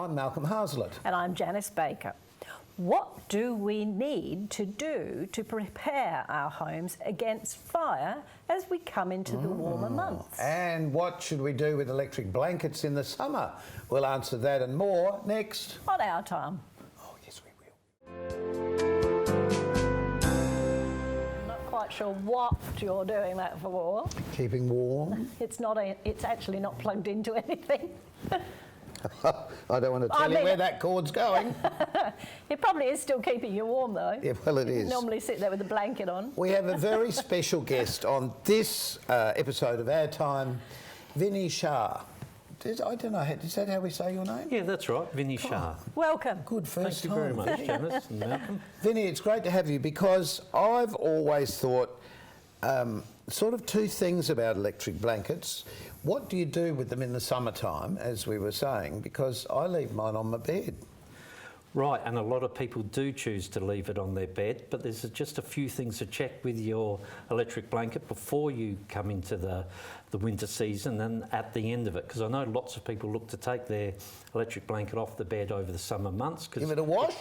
I'm Malcolm Hazlitt. And I'm Janice Baker. What do we need to do to prepare our homes against fire as we come into the warmer months? And what should we do with electric blankets in the summer? We'll answer that and more next. On Our Time. Oh, yes, we will. Not quite sure what you're doing that for. Keeping warm. It's actually not plugged into anything. I don't want to tell you where that cord's going. It probably is still keeping you warm, though. Yeah, well, it is. Normally sit there with a blanket on. We have a very special guest on this episode of Our Time, Vinny Schar. I don't know, is that how we say your name? Yeah, that's right, Vinny Schar. Welcome. Good first Thank you very much, Janice and Malcolm. Vinny, it's great to have you because I've always thought sort of two things about electric blankets. What do you do with them in the summertime, as we were saying? Because I leave mine on my bed. Right, and a lot of people do choose to leave it on their bed, but there's just a few things to check with your electric blanket before you come into the winter season and at the end of it, because I know lots of people look to take their electric blanket off the bed over the summer months. Give it a wash?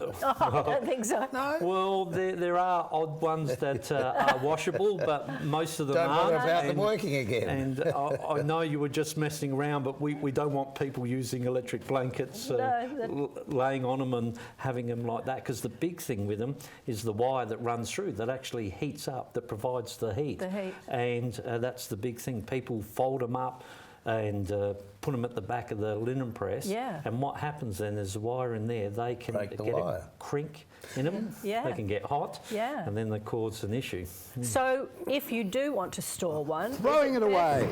Oh, I don't think so. No? Well, there are odd ones that are washable, but most of them Don't aren't. worry about them working again. And I know you were just messing around, but we don't want people using electric blankets, laying on them and having them like that, because the big thing with them is the wire that runs through that actually heats up, that provides the heat. The heat. And that's the big thing. People fold them up and put them at the back of the linen press. Yeah. And what happens then is the wire in there, they can get a crink in them. Yeah. They can get hot. Yeah. And then they cause an issue. So if you do want to store one... Throwing it away.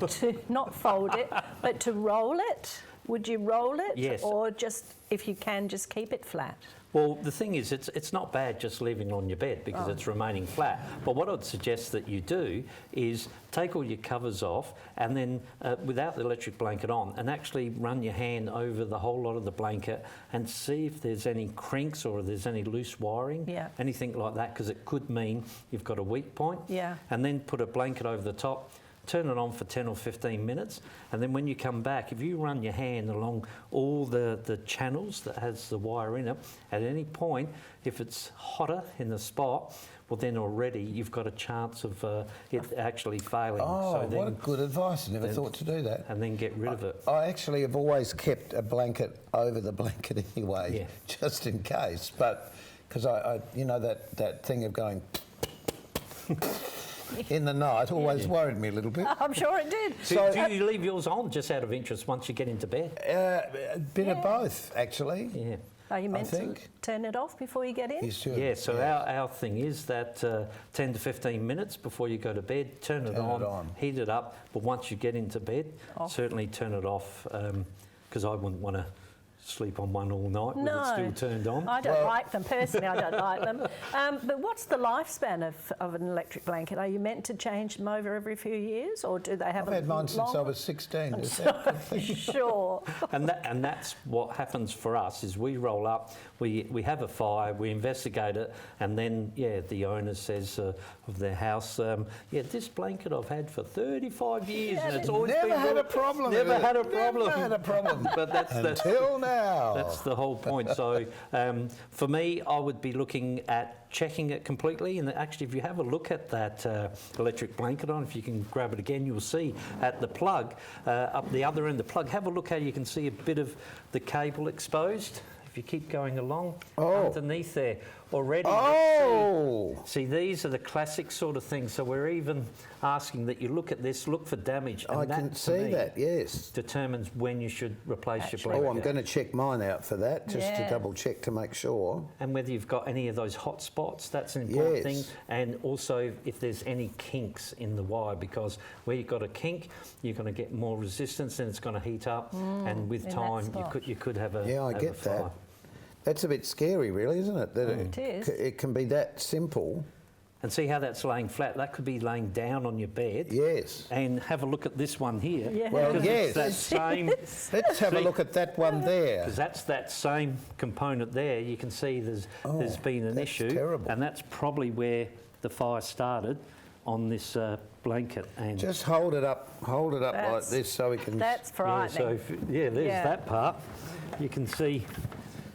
To not fold it, but to roll it? Would you roll it? Yes. Or just, if you can, just keep it flat? Well, the thing is, it's not bad just leaving it on your bed because it's remaining flat. But what I'd suggest that you do is take all your covers off and then, without the electric blanket on, and actually run your hand over the whole lot of the blanket and see if there's any crinks or if there's any loose wiring, anything like that, because it could mean you've got a weak point. Yeah. And then put a blanket over the top. Turn it on for 10 or 15 minutes, and then when you come back, if you run your hand along all the channels that has the wire in it, at any point, if it's hotter in the spot, well then already you've got a chance of it actually failing. Oh, so then, what a good advice. I never thought to do that. And then get rid of it. I actually have always kept a blanket over the blanket anyway, just in case. But, because I you know, that thing of going... in the night always worried me a little bit. I'm sure it did. So, do you leave yours on just out of interest once you get into bed? A bit of both, actually. Yeah. Are you meant to turn it off before you get in? You should. Yeah, so our thing is that 10 to 15 minutes before you go to bed, turn it on, heat it up, but once you get into bed, certainly turn it off, because I wouldn't want to sleep on one all night with it still turned on. I don't like them. Personally, I don't like them. But what's the lifespan of an electric blanket? Are you meant to change them over every few years, or do they have I've had mine since I was 16. Is that a good thing? Sure. And that's what happens for us, is we roll up, we have a fire, we investigate it, and then, the owner says of their house, this blanket I've had for 35 years and it's always never been had a problem. Never had a problem. Never had a problem. But that's until now. That's the whole point. So for me, I would be looking at checking it completely. And actually, if you have a look at that electric blanket on, if you can grab it again, you'll see at the plug, up the other end of the plug, have a look how you can see a bit of the cable exposed. If you keep going along, underneath there already. See, these are the classic sort of things. So we're even asking that you look at this, look for damage. And I can see that, yes. Determines when you should replace your blanket. Oh, I'm going to check mine out for that, just to double check to make sure. And whether you've got any of those hot spots, that's an important thing. And also if there's any kinks in the wire, because where you've got a kink, you're going to get more resistance and it's going to heat up. And with time, you could have a I get fire. that. That's a bit scary, really, isn't it? That it is. It can be that simple. And see how that's laying flat? That could be laying down on your bed. Yes. And have a look at this one here. Yeah. Well, yes. That same. Let's have a look at that one there. Because that's that same component there. You can see there's been an issue. Terrible. And that's probably where the fire started. on this blanket. And Just hold it up like That's- this so we can... That's yeah, frightening. so there's Yeah. that part. You can see,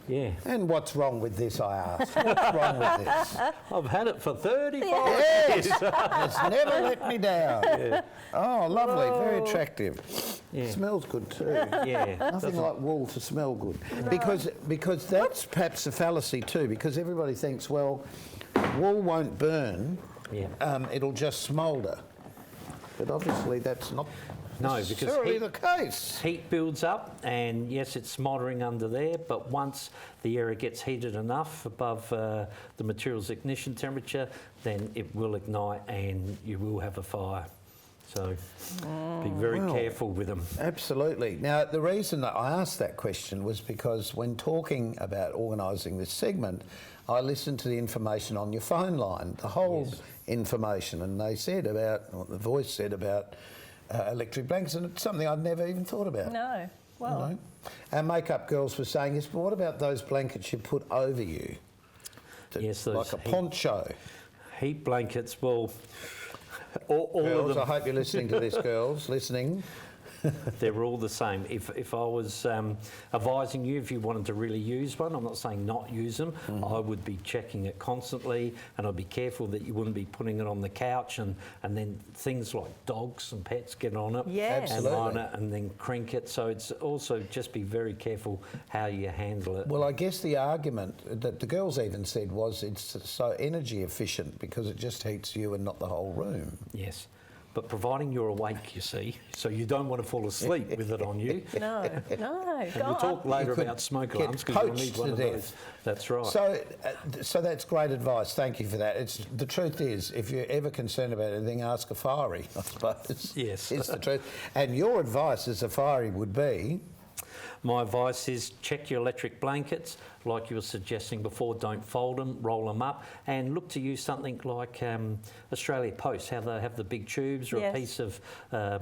yeah. And what's wrong with this, I asked? What's wrong with this? I've had it for 35 Yes, years. it's never let me down. Oh, lovely, very attractive. Yeah. Smells good too. Yeah. Nothing like wool to smell good. Because that's perhaps a fallacy too, because everybody thinks, well, wool won't burn, Yeah. it'll just smoulder. But obviously that's not No, because necessarily the case. Heat builds up, and yes, it's smouldering under there, but once the area gets heated enough above the material's ignition temperature, then it will ignite and you will have a fire. So be very careful with them. Absolutely. Now, the reason that I asked that question was because when talking about organising this segment, I listened to the information on your phone line, the whole information, and they said about, or the voice said about electric blankets, and it's something I'd never even thought about. No. Well, You know? Our makeup girls were saying, yes, but what about those blankets you put over you? Yes, Like those a poncho. heat blankets, well, all of Girls, them, I hope you're listening to this, girls, listening. they're all the same. If I was advising you, if you wanted to really use one, I'm not saying not use them, I would be checking it constantly, and I'd be careful that you wouldn't be putting it on the couch and then things like dogs and pets get on it Yes. and lie on Absolutely. it and then crink it. So it's also just be very careful how you handle it. Well, I guess the argument that the girls even said was it's so energy efficient because it just heats you and not the whole room. Yes. But providing you're awake, you see, so you don't want to fall asleep with it on you. no. And we'll God. talk later You could about smoke get alarms because you'll poached need one to of death. those. That's right. So that's great advice. Thank you for that. It's the truth is, if you're ever concerned about anything, ask a fiery. I suppose. Yes. It's the truth. And your advice as a fiery would be, My advice is check your electric blankets, like you were suggesting before. Don't fold them, roll them up, and look to use something like Australia Post, how they have the big tubes or Yes. a piece of. A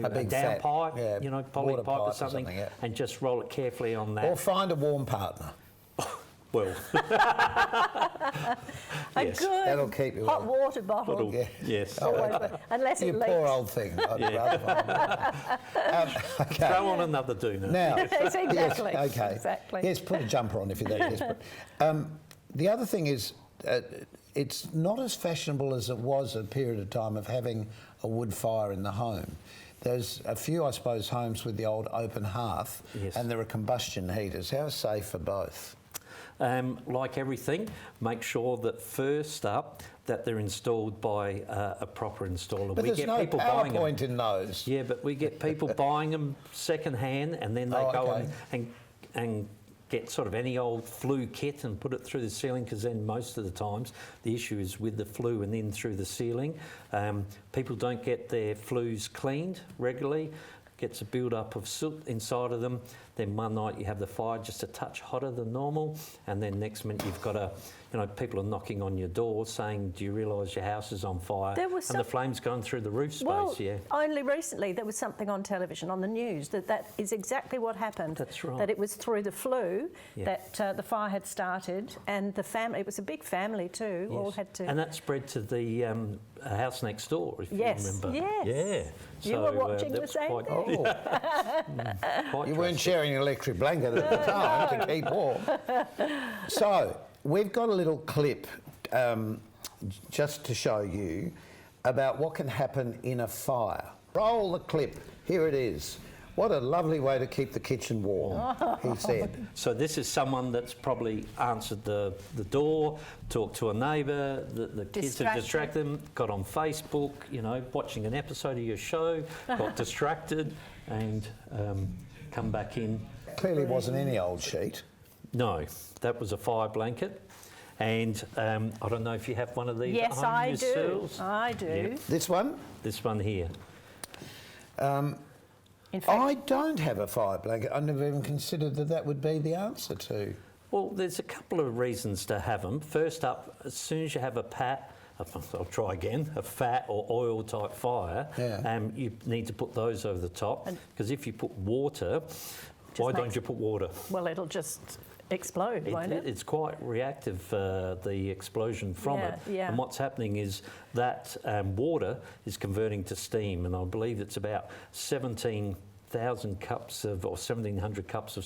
big down fat, pipe, yeah, poly water pipe or pipe or something, something, yeah. and just roll it carefully on that. or find a warm partner. Well, A yes. good That'll keep you hot warm. water bottle. Little- Yeah. yes. Always, unless You it leaks. poor old thing. I'd rather find one. Okay. Throw on another doona. Now, Yes, exactly. Yes, okay. Exactly. Yes, put a jumper on if you're that desperate. The other thing is, it's not as fashionable as it was a period of time of having a wood fire in the home. There's a few, I suppose, homes with the old open hearth, Yes. and there are combustion heaters. How safe are both? Like everything, make sure that first up that they're installed by a proper installer. But we there's get no people buying them. PowerPoint in those. Yeah, but we get people buying them second hand, and then they Oh, go okay. and get sort of any old flue kit and put it through the ceiling, because then most of the times the issue is with the flue and then through the ceiling. People don't get their flues cleaned regularly. Gets a build-up of soot inside of them. Then one night you have the fire just a touch hotter than normal, and then next minute you've got people are knocking on your door saying, "Do you realise your house is on fire?" There was and the flames going through the roof space. Well, Yeah. only recently there was something on television, on the news, that is exactly what happened. That's right. That it was through the flue Yeah. that the fire had started, and the family, it was a big family too, all Yes. had to... And that spread to the house next door, if Yes, you remember. yes. Yeah. You were watching that the was same quite, thing. quite You weren't drastic. sharing an electric blanket at the time to keep warm. So, we've got a little clip just to show you about what can happen in a fire. Roll the clip. Here it is. What a lovely way to keep the kitchen warm, he said. So this is someone that's probably answered the door, talked to a neighbour, the kids have distracted them, got on Facebook, watching an episode of your show, got distracted and come back in. Clearly wasn't any old sheet. No, that was a fire blanket. And I don't know if you have one of these at Yes, home I do. yourselves. I do. Yeah. This one? This one here. In fact, I don't have a fire blanket. I never even considered that would be the answer to. Well, there's a couple of reasons to have them. First up, as soon as you have a fat or oil type fire, Yeah. you need to put those over the top, because if you put water, why don't makes- you put water? well, it'll just explode, won't it? It's quite reactive, the explosion from it. Yeah. And what's happening is that water is converting to steam, and I believe it's about 17,000 cups of, or 1,700 cups of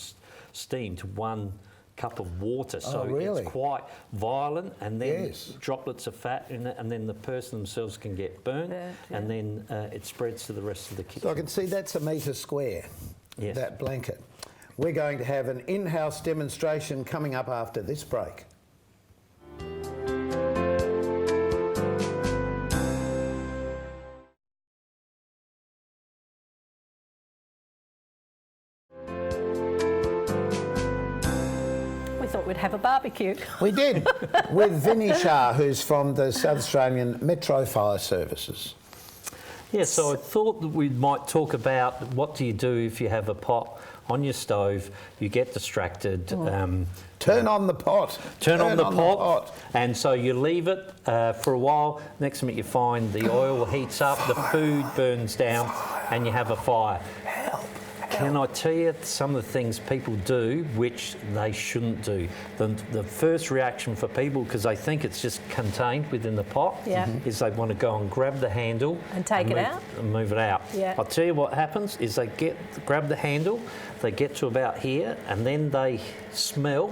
steam to 1 cup of water. So really? it's quite violent, and then Yes. droplets of fat in it, and then the person themselves can get burnt, and then it spreads to the rest of the kitchen. So I can see that's a metre square, Yes. that blanket. We're going to have an in-house demonstration coming up after this break. We thought we'd have a barbecue. We did, with Vinny Schar, who's from the South Australian Metro Fire Services. Yeah, so I thought that we might talk about what do you do if you have a pot on your stove, you get distracted. Turn on the pot. Turn on the pot, and so you leave it for a while. Next minute you find the oil heats up, the food burns down, and you have a fire. Can I tell you some of the things people do which they shouldn't do? The first reaction for people, because they think it's just contained within the pot, is they want to go and grab the handle And take it out? And move it out. Yeah. I'll tell you what happens is they grab the handle, they get to about here, and then they smell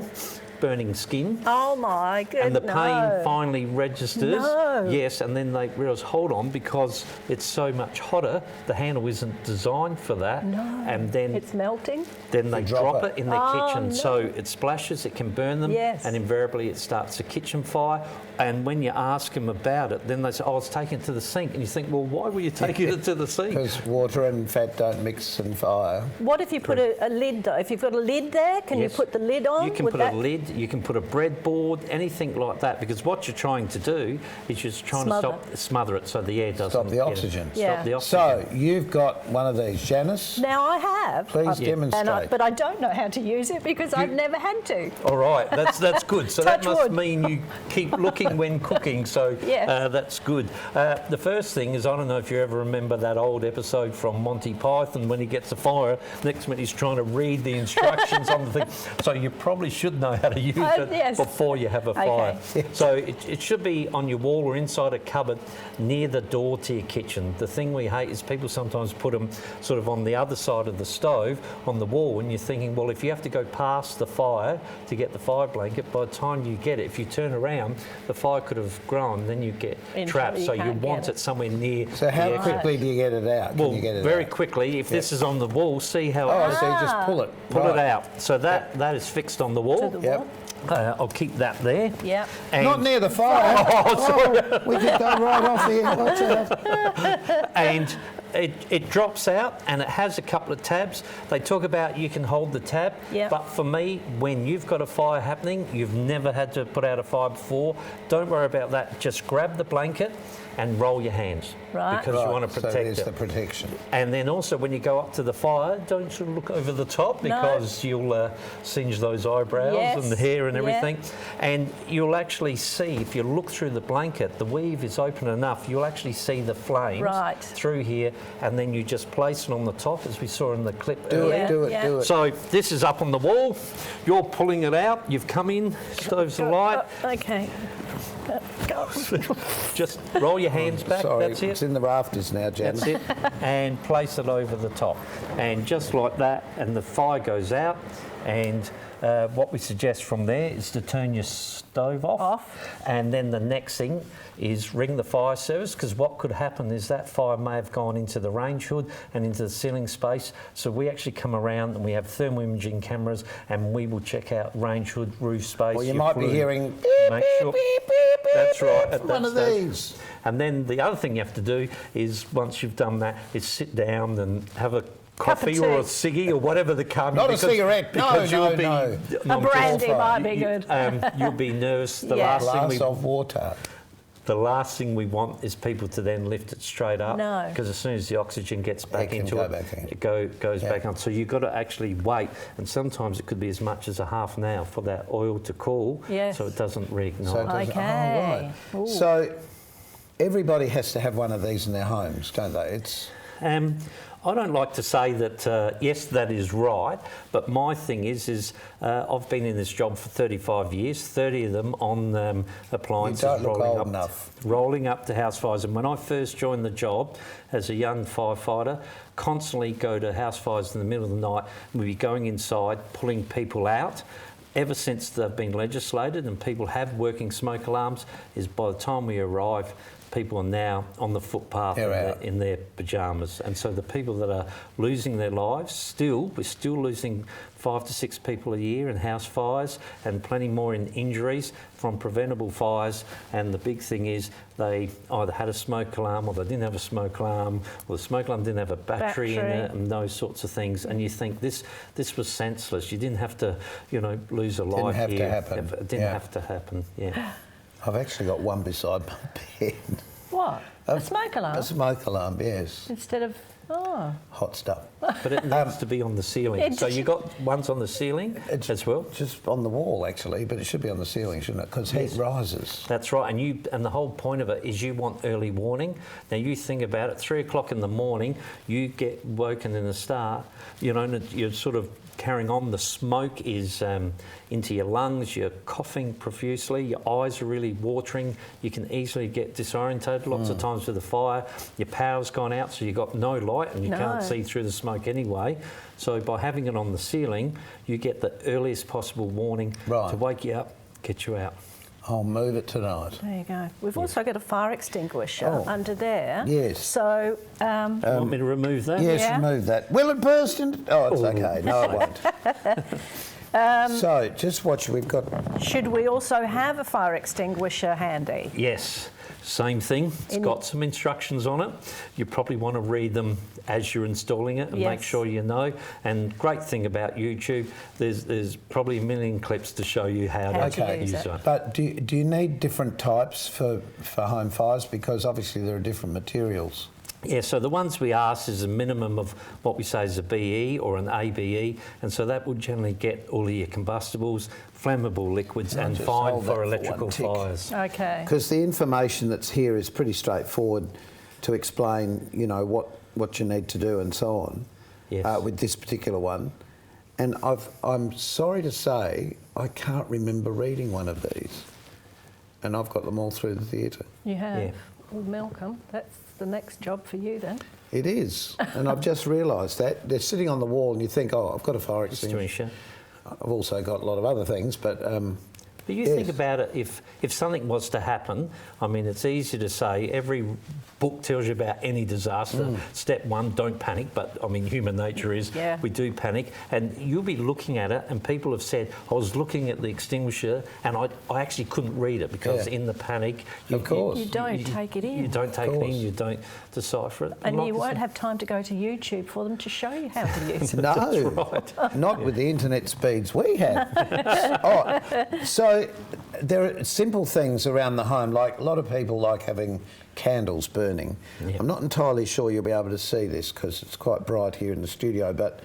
burning skin. Oh my goodness. And the pain finally registers. No. Yes, and then they realise, hold on, because it's so much hotter, the handle isn't designed for that. No. And then It's melting. then they drop it in the kitchen. no. So it splashes, it can burn them, Yes. and invariably it starts a kitchen fire. And when you ask them about it, then they say, oh, it's taken to the sink. And you think, well, why were you taking it to the sink? Because water and fat don't mix in fire. What if you put a lid, though? If you've got a lid there, can you Yes. put the lid on? You can Would put that a lid, you can put a breadboard, anything like that, because what you're trying to do is you're trying Smother. to smother it so the air doesn't Stop the get it. oxygen. Yeah. Stop the oxygen. So you've got one of these, Janice. Now I have. Please demonstrate. But I don't know how to use it because I've never had to. All right, that's good. So that Touch must wood. mean you keep looking when cooking. So Yes. that's good. The first thing is, I don't know if you ever remember that old episode from Monty Python when he gets a fire. Next minute he's trying to read the instructions on the thing. So you probably should know how to use it yes. before you have a fire. Okay. So it should be on your wall or inside a cupboard near the door to your kitchen. The thing we hate is people sometimes put them sort of on the other side of the stove on the wall, and you're thinking, well, if you have to go past the fire to get the fire blanket, by the time you get it, if you turn around, the fire could have grown, then you get trapped. You So you can't want get it somewhere near. So how the exit. quickly do you get it out? Well, Can you get it very out? quickly. If this is on the wall, see how Oh, it so you just pull it. pull it Right. out. So that is fixed on the wall. To the Yep. wall. I'll keep that there. Yeah. And Not near the fire. Oh, sorry. We could go right off here. Watch out. And it drops out, and it has a couple of tabs. They talk about you can hold the tab, Yep. but for me, when you've got a fire happening, you've never had to put out a fire before, don't worry about that. Just grab the blanket and roll your hands, Right. because you want to So protect there's it. the protection. And then also when you go up to the fire, don't sort of look over the top, because you'll singe those eyebrows Yes, and the hair and yeah. everything. And you'll actually see, if you look through the blanket, the weave is open enough, you'll actually see the flames Right. through here, and then you just place it on the top, as we saw in the clip Do earlier. it, do it, Yeah. do it. So this is up on the wall, you're pulling it out, you've come in, stove's alight, Okay. Go. just roll your hands back, Sorry, that's it. it's in the rafters now, Janice. That's it. And place it over the top. And just like that, and the fire goes out. And what we suggest from there is to turn your stove off. And then the next thing is ring the fire service, because what could happen is that fire may have gone into the range hood and into the ceiling space. So we actually come around and we have thermal imaging cameras, and we will check out range hood, roof space. Well, you your might be flue. hearing Make sure- That's right. one of that's- these. And then the other thing you have to do is, once you've done that, is sit down and have a coffee tea. or a ciggy or whatever the card. Not a cigarette. No, because no, you'll be, no. A brandy fine. might be good. You'll be nervous. The Yeah. Glass of water. the last thing we want is people to then lift it straight up. No. Because as soon as the oxygen gets back can into go it, back in. it goes back on. So you've got to actually wait, and sometimes it could be as much as a half an hour for that oil to cool, Yes. so it doesn't reignite. So it doesn't- Okay. Oh, right. Ooh. So everybody has to have one of these in their homes, don't they? It's I don't like to say that, yes, that is right, but my thing is I've been in this job for 35 years, 30 of them on appliances. You don't look old enough. Rolling up to house fires. And when I first joined the job as a young firefighter, constantly go to house fires in the middle of the night, we'd be going inside, pulling people out. Ever since they've been legislated and people have working smoke alarms, is by the time we arrive, people are now on the footpath in their pyjamas. And so the people that are losing their lives, we're still losing 5 to 6 people a year in house fires and plenty more in injuries from preventable fires. And the big thing is they either had a smoke alarm or they didn't have a smoke alarm, or the smoke alarm didn't have a battery in it, and those sorts of things. And you think this was senseless. You didn't have to, lose a life here. Didn't have to happen. It didn't have to happen, yeah. I've actually got one beside my bed. What? A smoke alarm? A smoke alarm, yes. Instead of, hot stuff. But it needs to be on the ceiling. So you got ones on the ceiling as well? Just on the wall, actually, but it should be on the ceiling, shouldn't it? Because heat rises. That's right, and the whole point of it is you want early warning. Now you think about it, 3 o'clock in the morning, you get woken in the start, and you're sort of carrying on. The smoke is into your lungs, you're coughing profusely, your eyes are really watering, you can easily get disorientated lots of times with the fire. Your power's gone out, so you've got no light and you can't see through the smoke anyway. So by having it on the ceiling, you get the earliest possible warning to wake you up, get you out. I'll move it tonight. There you go. We've also got a fire extinguisher under there. Yes. So... want me to remove that? Yes, remove that. Will it burst into... Oh, it's okay. No, it won't. So, just watch. We've got... Should we also have a fire extinguisher handy? Yes. Same thing. It's got some instructions on it. You probably want to read them as you're installing it and make sure you know. And great thing about YouTube, there's probably a million clips to show you how to use it. But do you need different types for home fires? Because obviously there are different materials. Yeah, so the ones we ask is a minimum of what we say is a BE or an ABE, and so that would generally get all of your combustibles, flammable liquids, and fine for electrical fires. Okay. Because the information that's here is pretty straightforward to explain, what you need to do and so on with this particular one. And I'm sorry to say, I can't remember reading one of these. And I've got them all through the theatre. You have? Yeah. Well, Malcolm, that's the next job for you then. It is. And I've just realised that. They're sitting on the wall and you think, oh, I've got a fire extinguisher. I've also got a lot of other things, but... But you think about it, if something was to happen, I mean, it's easy to say, every book tells you about any disaster. Step 1, don't panic, but I mean, human nature is we do panic. And you'll be looking at it, and people have said, I was looking at the extinguisher and I actually couldn't read it because in the panic... You don't take it in. You don't take it in, you don't decipher it. And you won't have time to go to YouTube for them to show you how to use it. No, that's right. Not with the internet speeds we have. So there are simple things around the home, like a lot of people like having candles burning. I'm not entirely sure you'll be able to see this because it's quite bright here in the studio, but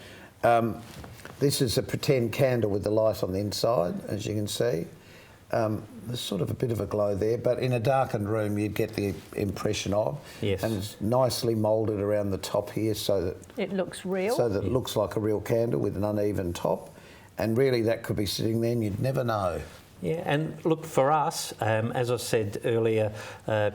this is a pretend candle with the light on the inside, as you can see. There's sort of a bit of a glow there, but in a darkened room you'd get the impression of. Yes. And it's nicely moulded around the top here so that... It looks real. So that it looks like a real candle with an uneven top. And really that could be sitting there and you'd never know. Yeah, and look, for us, as I said earlier,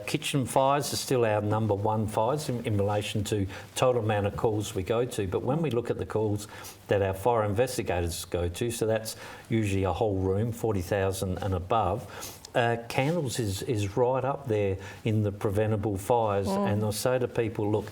kitchen fires are still our number one fires in relation to total amount of calls we go to. But when we look at the calls that our fire investigators go to, so that's usually a whole room, 40,000 and above, candles is right up there in the preventable fires. And I say to people, look,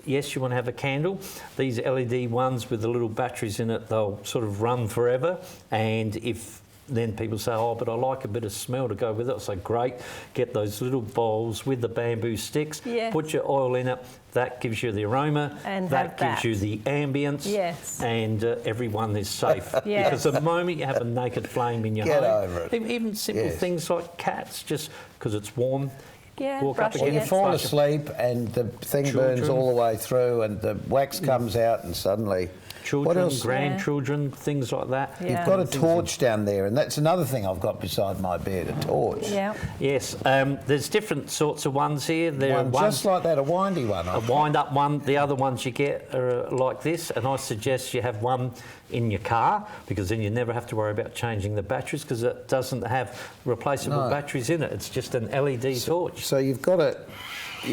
yes, you want to have a candle. These LED ones with the little batteries in it, they'll sort of run forever. And if then people say, oh, but I like a bit of smell to go with it. I say, great, get those little bowls with the bamboo sticks, put your oil in it, that gives you the aroma, and that gives you the ambience, and everyone is safe. Because the moment you have a naked flame in your home, over it. Even simple things like cats, just because it's warm, walk up or you fall asleep and the thing burns all the way through and the wax comes out and suddenly... children, else? grandchildren, things like that. Yeah. You've got a torch down there, and that's another thing I've got beside my bed, a torch. Yeah. Yes, there's different sorts of ones here. There are One ones, just like that, a windy one. a wind-up one. The other ones you get are like this, and I suggest you have one in your car, because then you never have to worry about changing the batteries, because it doesn't have replaceable batteries in it. It's just an LED torch. So you've got it.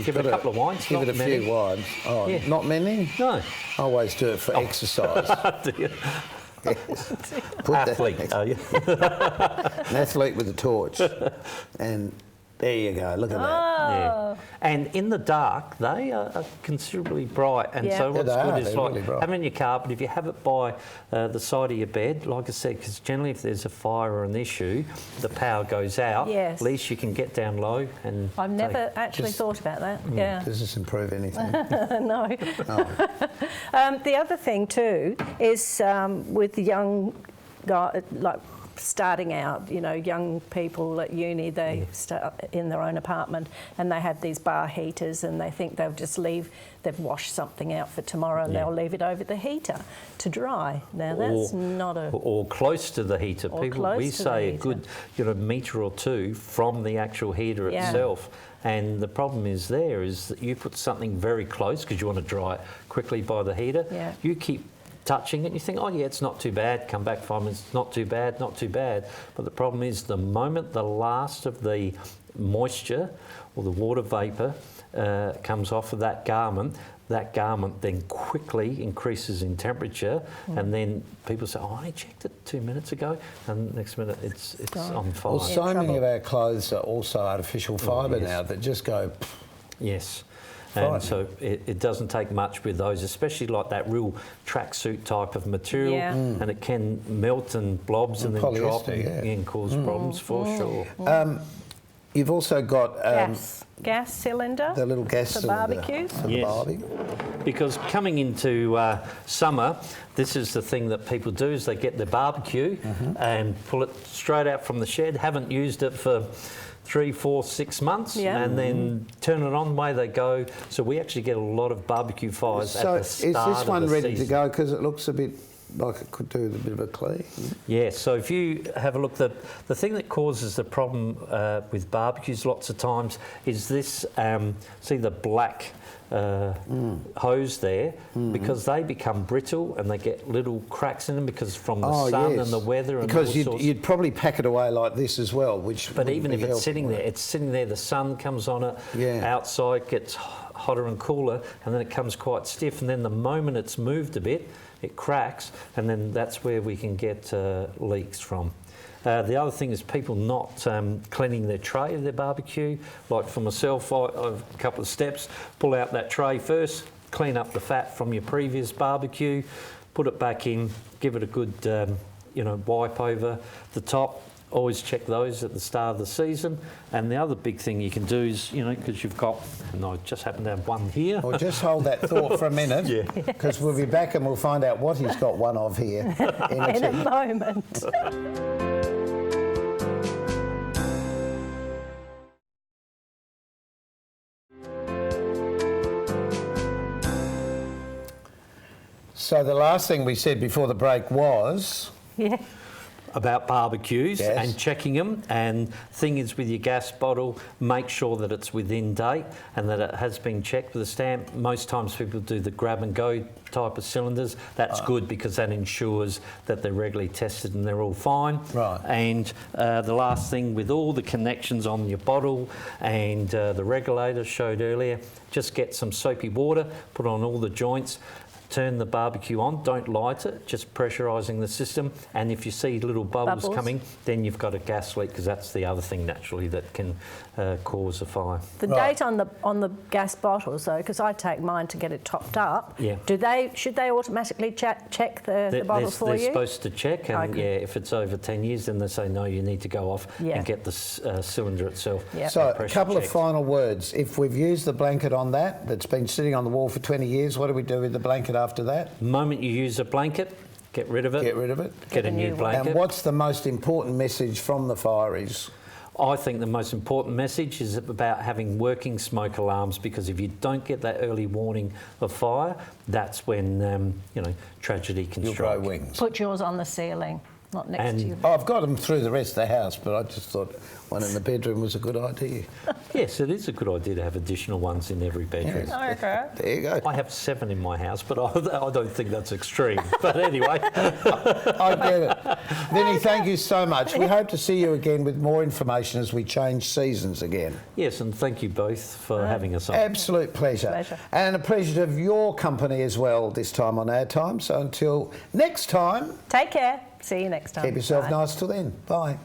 Give it a couple of winds, Give not it a many. few winds. Oh, Yeah. not many? No. I always do it for exercise. Yes. Put Athlete, are you? An athlete with a torch. And there you go, look at that. Yeah. And in the dark, they are considerably bright. And Yeah. so Yeah, what's they are, good is they're like really bright. having it in your car, but if you have it by the side of your bed, like I said, because generally if there's a fire or an issue, the power goes out. Yes. At least you can get down low and I've never actually Just- thought about that. Yeah. Does this improve anything? No. Oh. The other thing too is with the young guy, like starting out, you know, young people at uni, they start in their own apartment and they have these bar heaters and they think they'll just leave, they've washed something out for tomorrow and they'll leave it over the heater to dry. Now that's not a... Or close to the heater. Or People, close we to the say a heater. good, metre or two from the actual heater Yeah. itself. And the problem is that you put something very close because you want to dry it quickly by the heater. Yeah. You keep touching it and you think, oh yeah, it's not too bad, come back 5 minutes, not too bad, not too bad. But the problem is the moment the last of the moisture or the water vapour comes off of that garment then quickly increases in temperature, and then people say, oh, I only checked it 2 minutes ago, and next minute it's on fire. Well, so many of our clothes are also artificial fibre now that just go... Yes. Frightening. And so it doesn't take much with those, especially like that real tracksuit type of material, Yeah. and it can melt and blobs and then drop polyester, yeah. and cause problems for sure. You've also got gas cylinder the little gas for cylinder barbecues. for the Yes. barbie. Because coming into summer, this is the thing that people do, is they get their barbecue and pull it straight out from the shed, haven't used it for 3, 4, 6 months, Yeah. and then turn it on, away they go. So we actually get a lot of barbecue fires So at the is start this one of the ready season. to go? Because it looks a bit like it could do with a bit of a clean. Yeah, so if you have a look, the thing that causes the problem with barbecues lots of times is this, see the black hose there, because they become brittle and they get little cracks in them because from the sun and the weather and because all sorts. you'd probably pack it away like this as well, which But wouldn't even be if it's helpful, sitting would there, it? it's sitting there, the sun comes on it, Yeah. outside gets hotter and cooler, and then it comes quite stiff, and then the moment it's moved a bit, it cracks, and then that's where we can get leaks from. The other thing is people not cleaning their tray of their barbecue. Like for myself, I've a couple of steps, pull out that tray first, clean up the fat from your previous barbecue, put it back in, give it a good wipe over the top. Always check those at the start of the season. And the other big thing you can do is, because you've got, and I just happen to have one here. Well, just hold that thought for a minute, because we'll be back and we'll find out what he's got one of here in a In a tick. moment. So the last thing we said before the break was... Yeah. About barbecues Yes. and checking them, and thing is with your gas bottle, make sure that it's within date and that it has been checked with a stamp. Most times people do the grab and go type of cylinders. That's good because that ensures that they're regularly tested and they're all fine. Right. And the last thing, with all the connections on your bottle and the regulator showed earlier, just get some soapy water, put on all the joints, turn the barbecue on, don't light it, just pressurising the system, and if you see little bubbles coming, then you've got a gas leak, because that's the other thing naturally that can cause a fire. The Right. date on the gas bottles, though, because I take mine to get it topped up. Yeah. Should they automatically check the bottle for they're you? supposed to check, and Okay. yeah, if it's over 10 years, then they say no, you need to go off Yeah. and get the cylinder itself. Yeah. So a pressure couple of checked. final words. If we've used the blanket on that's been sitting on the wall for 20 years, what do we do with the blanket after that? The moment you use a blanket, get rid of it. Get rid of it. Get a new one. blanket. And what's the most important message from the fireys? I think the most important message is about having working smoke alarms, because if you don't get that early warning of fire, that's when tragedy can You'll strike. grow wings. Put yours on the ceiling, not next to you. I've got them through the rest of the house, but I just thought one in the bedroom was a good idea. Yes, it is a good idea to have additional ones in every bedroom. Yes. Okay. There you go. I have 7 in my house, but I don't think that's extreme. But anyway. I get it. Vinny, thank you so much. We hope to see you again with more information as we change seasons again. Yes, and thank you both for having us on. Absolute pleasure. Pleasure. And a pleasure to have your company as well this time on our time. So until next time, Take care. See you next time. keep yourself Bye. nice till then. Bye.